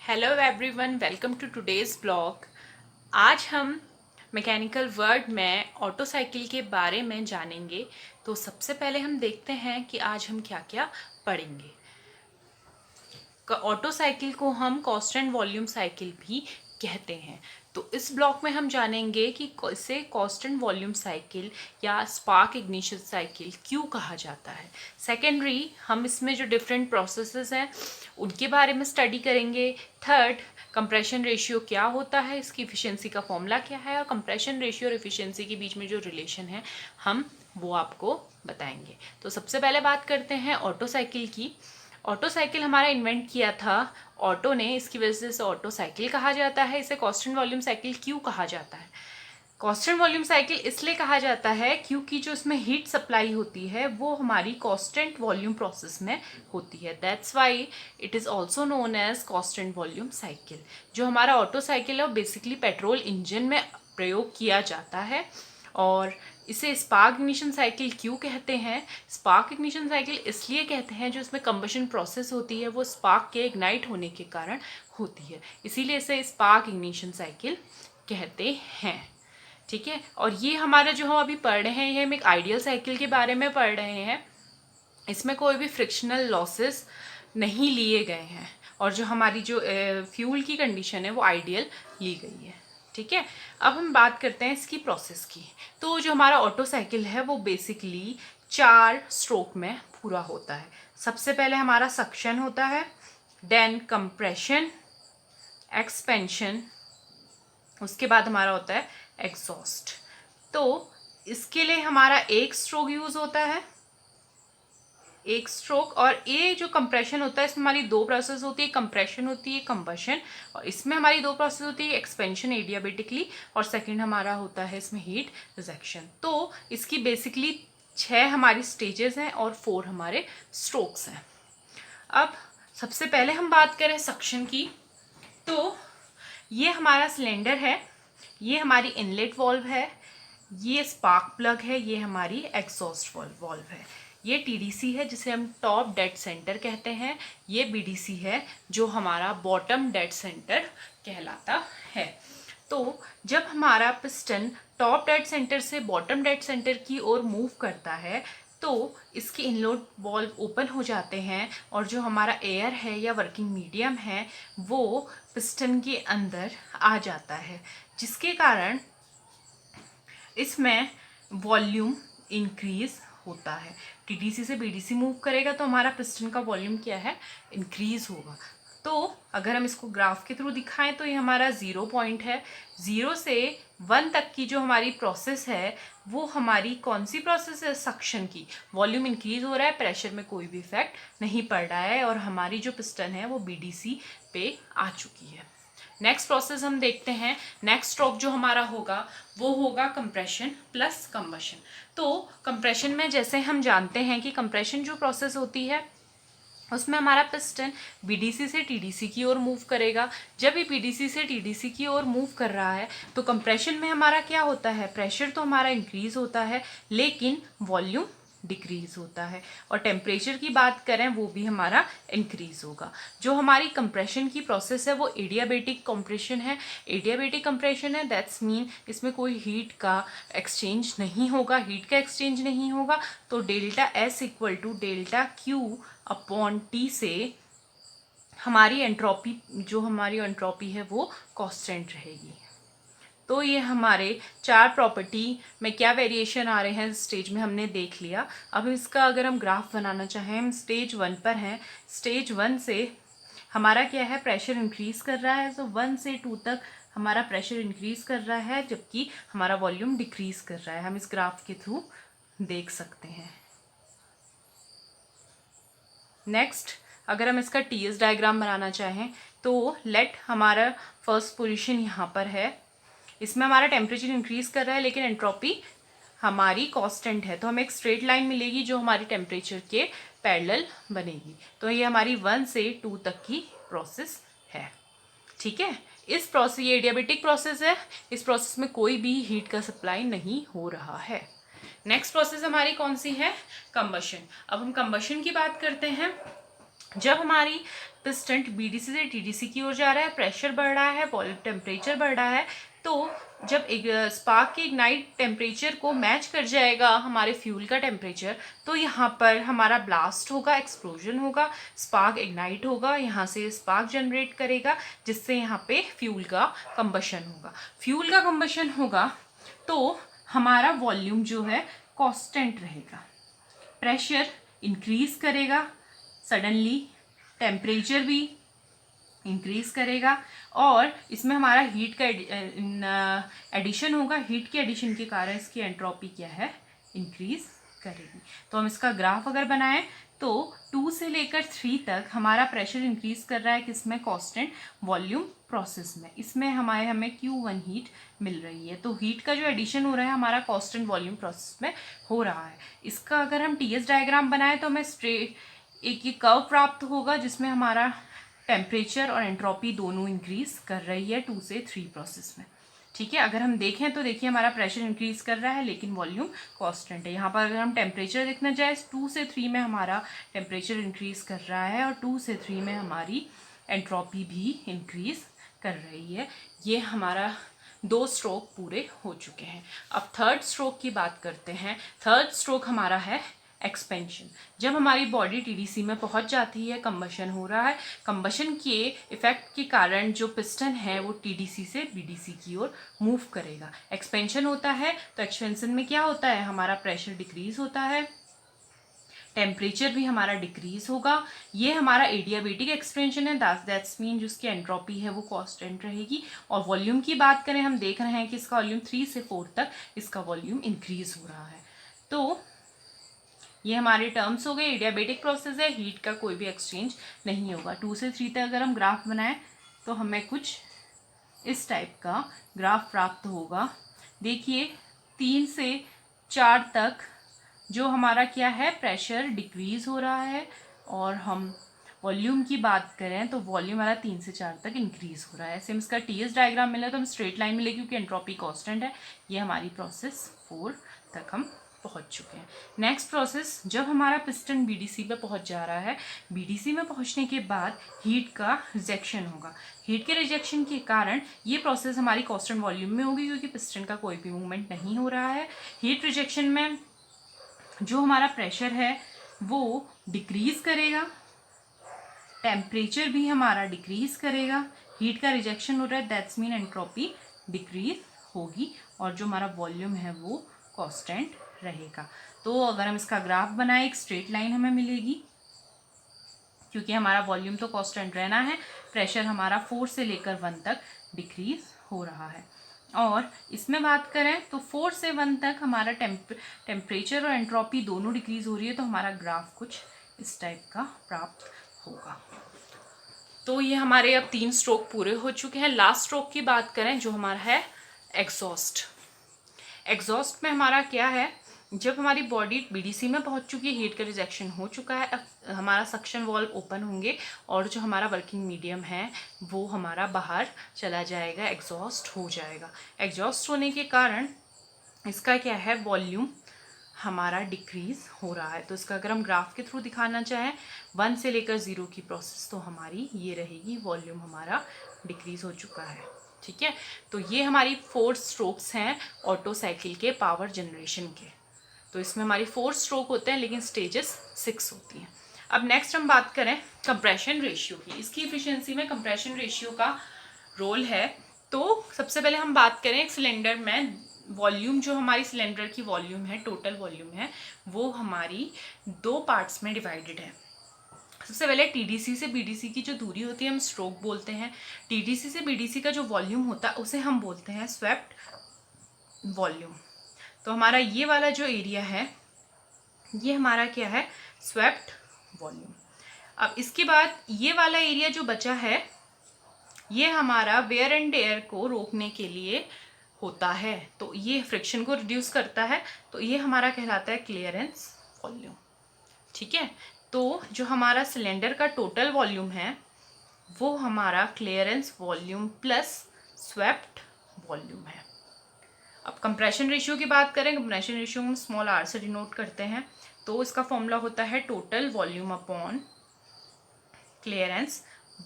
Hello everyone, welcome to today's blog. आज हम mechanical world में ऑटो साइकिल के बारे में जानेंगे। तो सबसे पहले हम देखते हैं कि आज हम क्या क्या पढ़ेंगे। ऑटो साइकिल को हम कांस्टेंट वॉल्यूम साइकिल भी कहते हैं। तो इस ब्लॉक में हम जानेंगे कि इसे कांस्टेंट वॉल्यूम साइकिल या स्पार्क इग्निशन साइकिल क्यों कहा जाता है। सेकेंडरी, हम इसमें जो डिफरेंट प्रोसेसेस हैं उनके बारे में स्टडी करेंगे। थर्ड, कंप्रेशन रेशियो क्या होता है, इसकी इफिशिएंसी का फॉर्मूला क्या है, और कंप्रेशन रेशियो और इफिशिएंसी के बीच में जो रिलेशन है हम वो आपको बताएंगे। तो सबसे पहले बात करते हैं ऑटो साइकिल की। ऑटो साइकिल हमारा इन्वेंट किया था ऑटो ने, इसकी वजह से इसे ऑटो साइकिल कहा जाता है। इसे कांस्टेंट वॉल्यूम साइकिल क्यों कहा जाता है? कांस्टेंट वॉल्यूम साइकिल इसलिए कहा जाता है क्योंकि जो इसमें हीट सप्लाई होती है वो हमारी कांस्टेंट वॉल्यूम प्रोसेस में होती है। That's why it is also known as constant volume cycle. जो हमारा ऑटो साइकिल है वो बेसिकली पेट्रोल इंजन में प्रयोग किया जाता है। और इसे स्पार्क इग्निशन साइकिल क्यों कहते हैं? स्पार्क इग्निशन साइकिल इसलिए कहते हैं जो इसमें कंबशन प्रोसेस होती है वो स्पार्क के इग्नाइट होने के कारण होती है, इसीलिए इसे स्पार्क इग्निशन साइकिल कहते हैं। ठीक है, और ये हमारा जो हम अभी पढ़ रहे हैं ये हम एक आइडियल साइकिल के बारे में पढ़ रहे हैं। इसमें कोई भी फ्रिक्शनल लॉसेस नहीं लिए गए हैं और जो हमारी जो फ्यूल की कंडीशन है वो आइडियल ली गई है। ठीक है, अब हम बात करते हैं इसकी प्रोसेस की। तो जो हमारा ऑटो साइकिल है वो बेसिकली 4 स्ट्रोक में पूरा होता है। सबसे पहले हमारा सक्शन होता है, देन कंप्रेशन, एक्सपेंशन, उसके बाद हमारा होता है एग्जॉस्ट। तो इसके लिए हमारा एक स्ट्रोक यूज होता है, एक स्ट्रोक। और ये जो कंप्रेशन होता है इसमें हमारी 2 प्रोसेस होती है, कंप्रेशन होती है कंबशन, और इसमें हमारी 2 प्रोसेस होती है, एक्सपेंशन एडियाबेटिकली और सेकंड हमारा होता है इसमें हीट रिजेक्शन। तो इसकी बेसिकली 6 हमारी स्टेजेस हैं और 4 हमारे स्ट्रोक्स हैं। अब सबसे पहले हम बात करें सक्शन की, तो ये हमारा सिलेंडर है, ये हमारी इनलेट वॉल्व है, ये स्पार्क प्लग है, ये हमारी एग्जॉस्ट वॉल्व है, ये टीडीसी है जिसे हम टॉप डेड सेंटर कहते हैं, ये बीडीसी है जो हमारा बॉटम डेड सेंटर कहलाता है। तो जब हमारा पिस्टन टॉप डेड सेंटर से बॉटम डेड सेंटर की ओर मूव करता है तो इसके इनलेट वॉल्व ओपन हो जाते हैं और जो हमारा एयर है या वर्किंग मीडियम है वो पिस्टन के अंदर आ जाता है, जिसके कारण इसमें वॉल्यूम इंक्रीज होता है। टीडीसी से बीडीसी मूव करेगा तो हमारा पिस्टन का वॉल्यूम क्या है, इंक्रीज होगा। तो अगर हम इसको ग्राफ के थ्रू दिखाएं तो ये हमारा 0 पॉइंट है। 0 से 1 तक की जो हमारी प्रोसेस है वो हमारी कौन सी प्रोसेस है, सक्शन की। वॉल्यूम इंक्रीज हो रहा है, प्रेशर में कोई भी इफेक्ट नहीं पड़ रहा है और हमारी जो पिस्टन है वो बीडीसी पे आ चुकी है। नेक्स्ट प्रोसेस हम देखते हैं। नेक्स्ट स्ट्रोक जो हमारा होगा वो होगा कंप्रेशन प्लस कंबशन। तो कंप्रेशन में जैसे हम जानते हैं कि कंप्रेशन जो प्रोसेस होती है उसमें हमारा पिस्टन बीडीसी से टीडीसी की ओर मूव करेगा। जब ये बीडीसी से टीडीसी की ओर मूव कर रहा है तो कंप्रेशन में हमारा क्या होता है, प्रेशर तो हमारा इंक्रीज होता है लेकिन वॉल्यूम डिक्रीज होता है, और टेम्परेचर की बात करें वो भी हमारा इंक्रीज होगा। जो हमारी कंप्रेशन की प्रोसेस है वो एडियाबेटिक कंप्रेशन है। एडियाबेटिक कंप्रेशन है दैट्स मीन इसमें कोई हीट का एक्सचेंज नहीं होगा, हीट का एक्सचेंज नहीं होगा। तो delta S equal to delta Q upon T से हमारी एंट्रोपी, जो हमारी एंट्रोपी है वो कांस्टेंट रहेगी। तो ये हमारे 4 प्रॉपर्टी में क्या वेरिएशन आ रहे हैं स्टेज में हमने देख लिया। अब इसका अगर हम ग्राफ बनाना चाहें, हम स्टेज 1 पर हैं। स्टेज 1 से हमारा क्या है, प्रेशर इंक्रीज कर रहा है। तो 1 से 2 तक हमारा प्रेशर इंक्रीज कर रहा है जबकि हमारा वॉल्यूम डिक्रीज कर रहा है। हम इस ग्राफ के थ्रू देख सकते हैं। नेक्स्ट, अगर हम इसका टीएस डायग्राम बनाना चाहें तो लेट हमारा फर्स्ट पोजीशन यहाँ पर है, इसमें हमारा टेम्परेचर इंक्रीज कर रहा है लेकिन एंट्रोपी हमारी कांस्टेंट है। तो हमें एक स्ट्रेट लाइन मिलेगी जो हमारी टेम्परेचर के पैरेलल बनेगी। तो ये हमारी 1 से 2 तक की प्रोसेस है। ठीक है, इस प्रोसेस, ये एडियाबेटिक प्रोसेस है, इस प्रोसेस में कोई भी हीट का सप्लाई नहीं हो रहा है। नेक्स्ट प्रोसेस हमारी कौन सी है, कंबशन। अब हम कंबशन की बात करते हैं। जब हमारी पिस्टन बीडीसी से टीडीसी की ओर जा रहा है, प्रेशर बढ़ रहा है, वॉल्यूम टेम्परेचर बढ़ रहा है, तो जब एक स्पार्क के इग्नाइट टेम्परेचर को मैच कर जाएगा हमारे फ्यूल का टेम्परेचर, तो यहाँ पर हमारा ब्लास्ट होगा, एक्सप्लोजन होगा, स्पार्क इग्नाइट होगा, यहाँ से स्पार्क जनरेट करेगा, जिससे यहाँ पे फ्यूल का कंबशन होगा। फ्यूल का कंबशन होगा तो हमारा वॉल्यूम जो है कांस्टेंट रहेगा, प्रेशर इंक्रीज करेगा सडनली, टेम्परेचर भी इंक्रीज करेगा, और इसमें हमारा हीट का एडिशन होगा। हीट के एडिशन के कारण इसकी एंट्रोपी क्या है, इंक्रीज करेगी। तो हम इसका ग्राफ अगर बनाएं तो 2 से लेकर 3 तक हमारा प्रेशर इंक्रीज कर रहा है किसमें, कांस्टेंट वॉल्यूम प्रोसेस में। इसमें हमें Q1 हीट मिल रही है। तो हीट का जो एडिशन हो रहा है हमारा कांस्टेंट वॉल्यूम प्रोसेस में हो रहा है। इसका अगर हम TS डायग्राम बनाएं तो हमें स्ट्रेट एक ये कर्व प्राप्त होगा जिसमें हमारा टेम्परेचर और एंट्रोपी दोनों इंक्रीज कर रही है 2 से 3 प्रोसेस में। ठीक है, अगर हम देखें तो देखिए हमारा प्रेशर इंक्रीज कर रहा है लेकिन वॉल्यूम कांस्टेंट है। यहाँ पर अगर हम टेम्परेचर देखना चाहें 2 से 3 में हमारा टेम्परेचर इंक्रीज कर रहा है और 2 से 3 में हमारी एंट्रोपी भी इंक्रीज कर रही है। ये हमारा 2 स्ट्रोक पूरे हो चुके हैं। अब थर्ड स्ट्रोक की बात करते हैं। थर्ड स्ट्रोक हमारा है एक्सपेंशन। जब हमारी बॉडी टीडीसी में पहुंच जाती है, कंबशन हो रहा है, कंबशन के इफेक्ट के कारण जो पिस्टन है वो टीडीसी से बीडीसी की ओर मूव करेगा। एक्सपेंशन होता है तो एक्सपेंशन में क्या होता है, हमारा प्रेशर डिक्रीज होता है, टेम्परेचर भी हमारा डिक्रीज होगा। ये हमारा एडियाबेटिक एक्सपेंशन है, दैट्स मीन जिसकी एंट्रोपी है वो कांस्टेंट रहेगी। और वॉल्यूम की बात करें, हम देख रहे हैं कि इसका वॉल्यूम 3 से 4 तक इसका वॉल्यूम इंक्रीज हो रहा है। तो ये हमारे टर्म्स हो गए। एडियाबेटिक प्रोसेस है, हीट का कोई भी एक्सचेंज नहीं होगा। 2 से 3 तक अगर हम ग्राफ बनाएं तो हमें कुछ इस टाइप का ग्राफ प्राप्त होगा। देखिए 3 से 4 तक जो हमारा क्या है, प्रेशर डिक्रीज हो रहा है, और हम वॉल्यूम की बात करें तो वॉल्यूम हमारा 3 से 4 तक इंक्रीज हो रहा है। सेम इसका TS डायग्राम मिला तो हम स्ट्रेट लाइन मिले क्योंकि एंट्रोपी कांस्टेंट है। ये हमारी प्रोसेस 4 तक हम पहुंच चुके हैं। नेक्स्ट प्रोसेस, जब हमारा पिस्टन बीडीसी पे पहुंच जा रहा है, बीडीसी में पहुंचने के बाद हीट का रिजेक्शन होगा। हीट के रिजेक्शन के कारण ये प्रोसेस हमारी कांस्टेंट वॉल्यूम में होगी क्योंकि पिस्टन का कोई भी मूवमेंट नहीं हो रहा है। हीट रिजेक्शन में जो हमारा प्रेशर है वो डिक्रीज करेगा, टेम्परेचर भी हमारा डिक्रीज करेगा, हीट का रिजेक्शन हो रहा है, दैट्स मीन एंट्रोपी डिक्रीज होगी, और जो हमारा वॉल्यूम है वो कांस्टेंट रहेगा। तो अगर हम इसका ग्राफ बनाएं, एक स्ट्रेट लाइन हमें मिलेगी क्योंकि हमारा वॉल्यूम तो कांस्टेंट रहना है, प्रेशर हमारा 4 से लेकर 1 तक डिक्रीज हो रहा है। और इसमें बात करें तो 4 से 1 तक हमारा टेम्परेचर और एंट्रोपी दोनों डिक्रीज हो रही है, तो हमारा ग्राफ कुछ इस टाइप का प्राप्त होगा। तो ये हमारे अब 3 स्ट्रोक पूरे हो चुके हैं। लास्ट स्ट्रोक की बात करें जो हमारा है एग्जॉस्ट। एग्जॉस्ट में हमारा क्या है, जब हमारी बॉडी बीडीसी में पहुंच चुकी है, हीट का रिजेक्शन हो चुका है, अब हमारा सक्शन वॉल्व ओपन होंगे और जो हमारा वर्किंग मीडियम है वो हमारा बाहर चला जाएगा, एग्जॉस्ट हो जाएगा। एग्जॉस्ट होने के कारण इसका क्या है, वॉल्यूम हमारा डिक्रीज हो रहा है। तो इसका अगर हम ग्राफ के थ्रू दिखाना चाहें 1 से लेकर 0 की प्रोसेस, तो हमारी ये रहेगी, वॉल्यूम हमारा डिक्रीज हो चुका है। ठीक है, तो ये हमारी 4 स्ट्रोक्स हैं ऑटो साइकिल के पावर जनरेशन के। तो इसमें हमारी 4 स्ट्रोक होते हैं लेकिन स्टेजेस 6 होती हैं। अब नेक्स्ट हम बात करें कंप्रेशन रेशियो की। इसकी इफिशिएंसी में कंप्रेशन रेशियो का रोल है। तो सबसे पहले हम बात करें एक सिलेंडर में वॉल्यूम, जो हमारी सिलेंडर की वॉल्यूम है, टोटल वॉल्यूम है, वो हमारी 2 पार्ट्स में डिवाइडेड है। सबसे पहले टीडीसी से बीडीसी की जो दूरी होती है हम स्ट्रोक बोलते हैं। टीडीसी से बीडीसी का जो वॉल्यूम होता है उसे हम बोलते हैं स्वेप्ट वॉल्यूम। तो हमारा ये वाला जो एरिया है ये हमारा क्या है, स्वेप्ट वॉल्यूम। अब इसके बाद ये वाला एरिया जो बचा है ये हमारा वेयर एंड टेयर को रोकने के लिए होता है, तो ये फ्रिक्शन को रिड्यूस करता है, तो ये हमारा कहलाता है क्लियरेंस वॉल्यूम। ठीक है, तो जो हमारा सिलेंडर का टोटल वॉल्यूम है वो हमारा clearance volume plus swept volume है। अब कंप्रेशन रेशियो की बात करें, कंप्रेशन रेशियो हम स्मॉल r से डिनोट करते हैं। तो इसका फॉर्मूला होता है total volume upon clearance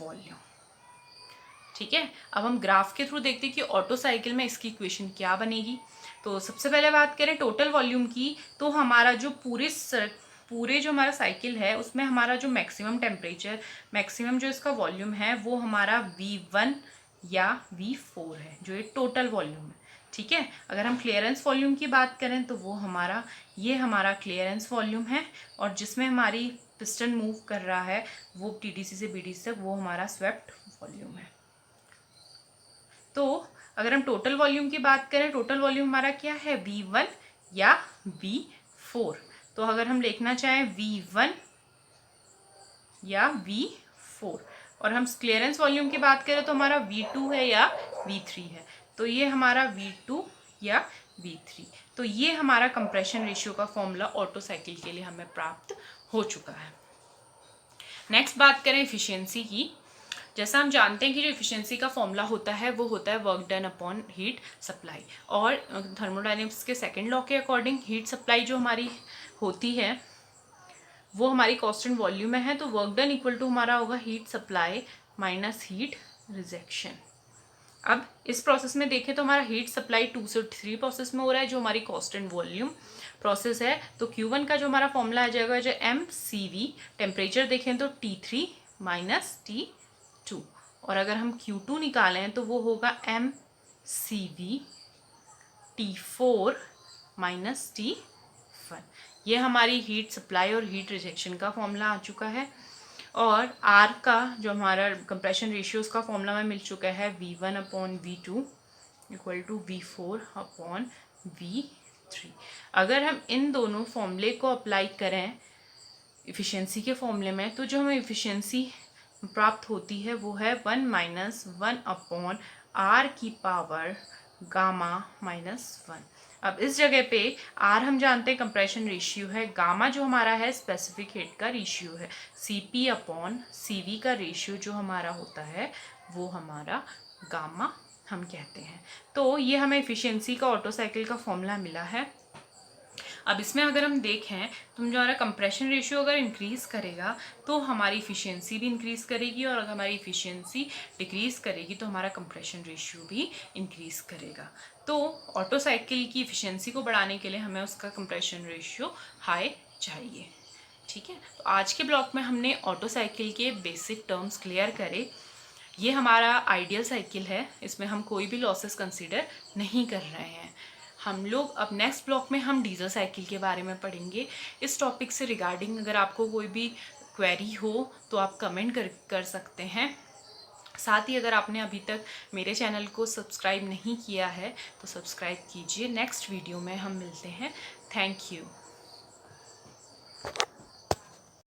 volume. ठीक है, अब हम ग्राफ के थ्रू देखते हैं कि ऑटो साइकिल में इसकी इक्वेशन क्या बनेगी। तो सबसे पहले बात करें टोटल वॉल्यूम की, तो हमारा जो पूरे जो हमारा साइकिल है उसमें हमारा जो मैक्सिमम टेम्परेचर, मैक्सिमम जो इसका वॉल्यूम है वो हमारा V1 या V4 है, जो ये टोटल वॉल्यूम है। ठीक है, अगर हम क्लियरेंस वॉल्यूम की बात करें तो वो ये हमारा क्लियरेंस वॉल्यूम है, और जिसमें हमारी पिस्टन मूव कर रहा है वो TDC से BDC तक, वो हमारा स्वेप्ट वॉल्यूम है। तो अगर हम टोटल वॉल्यूम की बात करें, टोटल वॉल्यूम हमारा क्या है, V1 या V4। तो अगर हम लिखना चाहें V1 या V4, और हम क्लियरेंस वॉल्यूम की बात करें तो हमारा V2 है या V3 है। तो ये हमारा V2 या V3। तो ये हमारा कंप्रेशन रेशियो का फॉर्मूला ऑटो साइकिल के लिए हमें प्राप्त हो चुका है। नेक्स्ट बात करें एफिशिएंसी की। जैसा हम जानते हैं कि जो एफिशिएंसी का फॉर्मूला होता है वो होता है work done upon heat supply, और थर्मोडायनेमिक्स के सेकंड लॉ के अकॉर्डिंग हीट सप्लाई जो हमारी होती है वो हमारी कांस्टेंट वॉल्यूम में है। तो वर्क डन इक्वल टू हमारा होगा heat supply minus heat rejection. अब इस प्रोसेस में देखें तो हमारा हीट सप्लाई 2 से 3 प्रोसेस में हो रहा है, जो हमारी कांस्टेंट वॉल्यूम प्रोसेस है। तो Q1 का जो हमारा फॉर्मूला आ जाएगा जो mCv, टेम्परेचर देखें तो T3 माइनस T2, और अगर हम Q2 निकालें तो वो होगा mCv T4 माइनस T1। ये हमारी हीट सप्लाई और हीट रिजेक्शन का फॉर्मूला आ चुका है। और R का जो हमारा कंप्रेशन रेशियो उसका फॉर्मूला में मिल चुका है V1 upon V2 equal to V4 upon V3। अगर हम इन दोनों फॉर्मूले को अप्लाई करें इफ़िशेंसी के फॉर्मूले में, तो जो हमें इफ़िशेंसी प्राप्त होती है वो है 1 माइनस 1 अपॉन R की पावर गामा माइनस 1। अब इस जगह पे R हम जानते हैं कंप्रेशन रेशियो है, गामा जो हमारा है स्पेसिफिक हीट का रेशियो है, Cp अपॉन Cv का रेशियो जो हमारा होता है वो हमारा गामा हम कहते हैं। तो ये हमें एफिशिएंसी का ऑटो साइकिल का फॉर्मूला मिला है। अब इसमें अगर हम देखें तो जो हमारा कंप्रेशन रेशियो अगर इंक्रीज़ करेगा तो हमारी इफ़िशियंसी भी इंक्रीज़ करेगी, और अगर हमारी इफ़िशियंसी डिक्रीज़ करेगी तो हमारा कंप्रेशन रेशियो भी इंक्रीज़ करेगा। तो ऑटो साइकिल की इफ़िशियंसी को बढ़ाने के लिए हमें उसका कंप्रेशन रेशियो हाई चाहिए। ठीक है, तो आज के ब्लॉक में हमने ऑटो साइकिल के बेसिक टर्म्स क्लियर करे। ये हमारा आइडियल साइकिल है, इसमें हम कोई भी लॉसेस कंसीडर नहीं कर रहे हैं। हम लोग अब नेक्स्ट ब्लॉक में हम डीजल साइकिल के बारे में पढ़ेंगे। इस टॉपिक से रिगार्डिंग अगर आपको कोई भी क्वेरी हो तो आप कमेंट कर सकते हैं। साथ ही अगर आपने अभी तक मेरे चैनल को सब्सक्राइब नहीं किया है तो सब्सक्राइब कीजिए। नेक्स्ट वीडियो में हम मिलते हैं। Thank you.